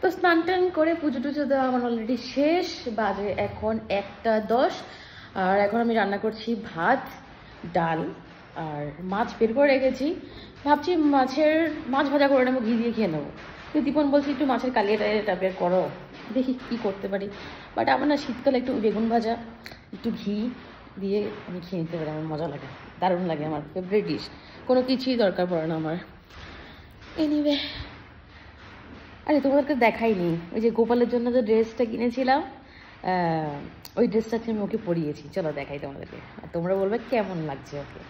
তো স্নান টান করে পুজো টুজো দেওয়া আমার অলরেডি শেষ, বাজে এখন 1:10। আর এখন আমি রান্না করছি ভাত, ডাল আর মাছ বের করে রেখেছি। ভাবছি মাছ ভাজা করে নেবো, ঘি দিয়ে খেয়ে নেবো। তো দীপন বলছি একটু মাছের কালিয়াটা বের করো, দেখি কি করতে পারি। বাট আমার না শীতকালে একটু বেগুন ভাজা একটু ঘি দিয়ে আমি খেয়ে নিতে পারি, আমার মজা লাগে, দারুণ লাগে, আমার ফেভারিট ডিশ। কোনো কিছুই দরকার পড়ে না আমার। এনিওয়ে, আরে তোমাদেরকে দেখাইনি, ওই যে গোপালের জন্য যে ড্রেসটা কিনেছিলাম, ওই ড্রেসটা আমি ওকে পরিয়েছি। চলো দেখাই তোমাদেরকে, আর তোমরা বলবে কেমন লাগছে ওকে।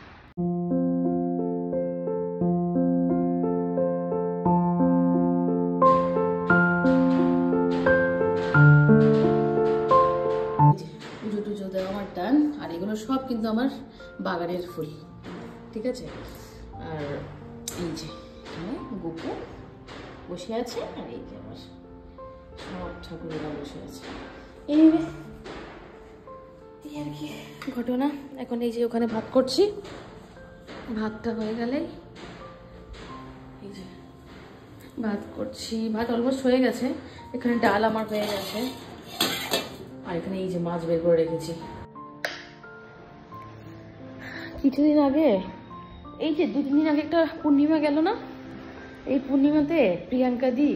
পুজো টুজো দেওয়া আমার টান, আর এগুলো সব কিন্তু আমার বাগানের ফুল, ঠিক আছে। আর এই যে এখানে গোপু বসে আছে, আর এই যে আমার সব ঠাকুরেরা বসে আছে। এই আর কি ঘটনা। এখন এই যে ওখানে ভাত করছি, ভাতটা হয়ে গেলেই এই যে ভাত করছি, ভাত অলমোস্ট হয়ে গেছে। এখানে ডাল আমার হয়ে গেছে, আর এখানে এই যে মাছ বের করে রেখেছি। কিছুদিন আগে, এই যে 2-3 দিন আগে একটা পূর্ণিমা গেল না, এই পূর্ণিমাতে প্রিয়াঙ্কা দি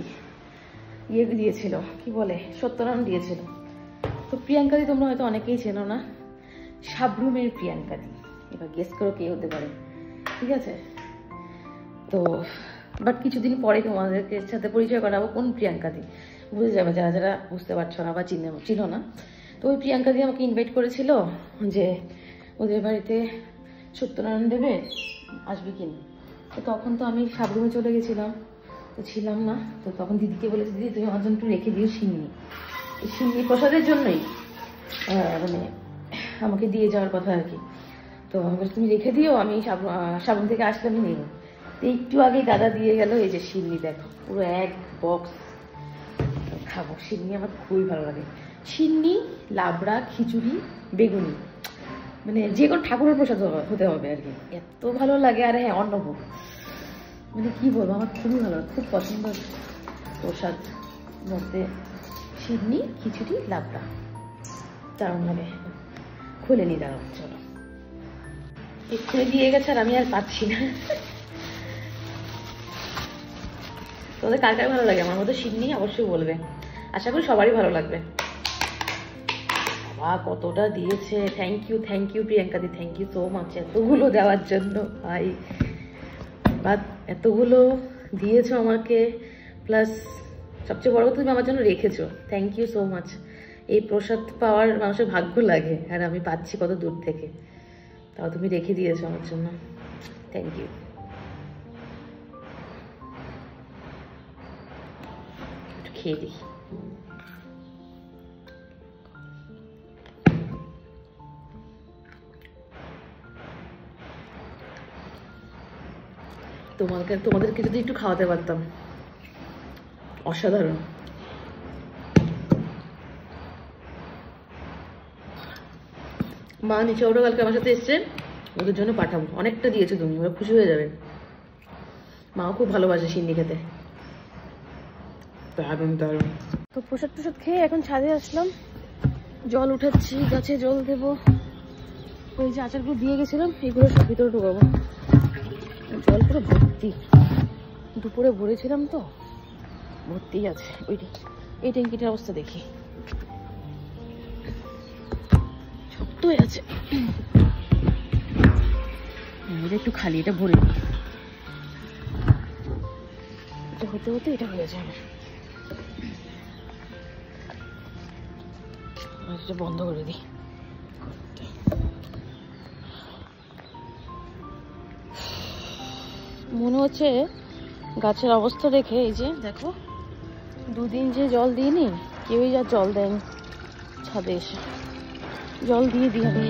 ইয়ে দিয়েছিল, কি বলে, সত্যনারায়ণ দিয়েছিল। তো প্রিয়াঙ্কা দি তোমরা হয়তো অনেকেই চেনো না, সাবরুমের প্রিয়াঙ্কা দি। এবার গেস করো কে হতে পারে, ঠিক আছে। তো বাট কিছুদিন পরে তোমাদেরকে সাথে পরিচয় করাবো কোন প্রিয়াঙ্কা দি, বুঝে যাবে যারা যারা বুঝতে পারছো না বা চিনো না। তো ওই প্রিয়াঙ্কা দি আমাকে ইনভাইট করেছিল যে ওদের বাড়িতে সত্যনারায়ণ দেবে, আসবে কিনা। তো তখন তো আমি সাবরুমে চলে গেছিলাম, তো ছিলাম না। তো তখন দিদিকে বলেছি, দিদি তুমি আমার জন্য একটু রেখে দিও সিন্নি, এই সিন্নি প্রসাদের জন্যই মানে আমাকে দিয়ে যাওয়ার কথা আর কি। তো আমি বলছি তুমি রেখে দিও, আমি সাবরুম থেকে আসলে আমি নেব। তো একটু আগেই দাদা দিয়ে গেল এই যে সিন্নি, দেখো পুরো 1 বক্স খাবো। সিন্নি আমার খুবই ভালো লাগে, সিন্নি, লাবড়া, খিচুড়ি, বেগুনি, মানে যে কোনো ঠাকুরের প্রসাদ হতে হবে আর কি, এত ভালো লাগে। আর হ্যাঁ, অন্নভোগ, মানে কি বলবো, আমার খুবই ভালো লাগে, খুব পছন্দ প্রসাদ মধ্যে সিন্নি, খিচুড়ি, লাবড়া, দারুণ লাগে। খুলে নি, দাঁড়াও, চলো। এক্ষুনি দিয়ে গেছে আর আমি আর পাচ্ছি না। তোমাদের কার কার ভালো লাগে আমার মতো সিন্নি অবশ্যই বলবে, আশা করি সবারই ভালো লাগবে। বাবা কতটা দিয়েছে, thank you Priyanka di, thank you so much এতগুলো দেওয়ার জন্য ভাই। বা এতগুলো দিয়েছো আমাকে, প্লাস সবচেয়ে বড় কথা তুমি আমার জন্য রেখেছো, থ্যাংক ইউ সো মাচ। এই প্রসাদ পাওয়ার মানুষের ভাগ্য লাগে, আর আমি পাচ্ছি কত দূর থেকে, তাও তুমি রেখে দিয়েছো আমার জন্য, থ্যাংক ইউ। একটু খেয়ে দিই। তোমাদেরকে যদি একটু খাওয়াতে পারতাম, অসাধারণ। মা নিচে ওরা কালকে আমার সাথে এসছে, ওদের জন্য পাঠাবো, অনেকটা দিয়েছো তুমি, ওরা খুশি হয়ে যাবে। মাও খুব ভালোবাসে সিন্নি খেতে, দারুণ দারুণ। তো প্রসাদ খেয়ে এখন ছাদে আসলাম, জল উঠাচ্ছি, গাছে জল দেবো। ওই যে আচারগুলো দিয়ে গেছিলাম, এগুলো সব ভিতরে ঢুকাবো। জল পুরো ভর্তি, দুপুরে ভরেছিলাম তো, ভর্তি আছে। এই ট্যাঙ্কিটার অবস্থা দেখি, শক্তই আছে। এটা একটু খালি, এটা ভরে নি, এটা হতে হতে এটা হয়ে যাবে। এটা বন্ধ করে দিই। মনে হচ্ছে গাছের অবস্থা দেখে, এই যে দেখো 2 দিন যে জল দিইনি, কেউই যা জল দেয়নি, ছাদে এসে জল দিয়ে দিই আমি।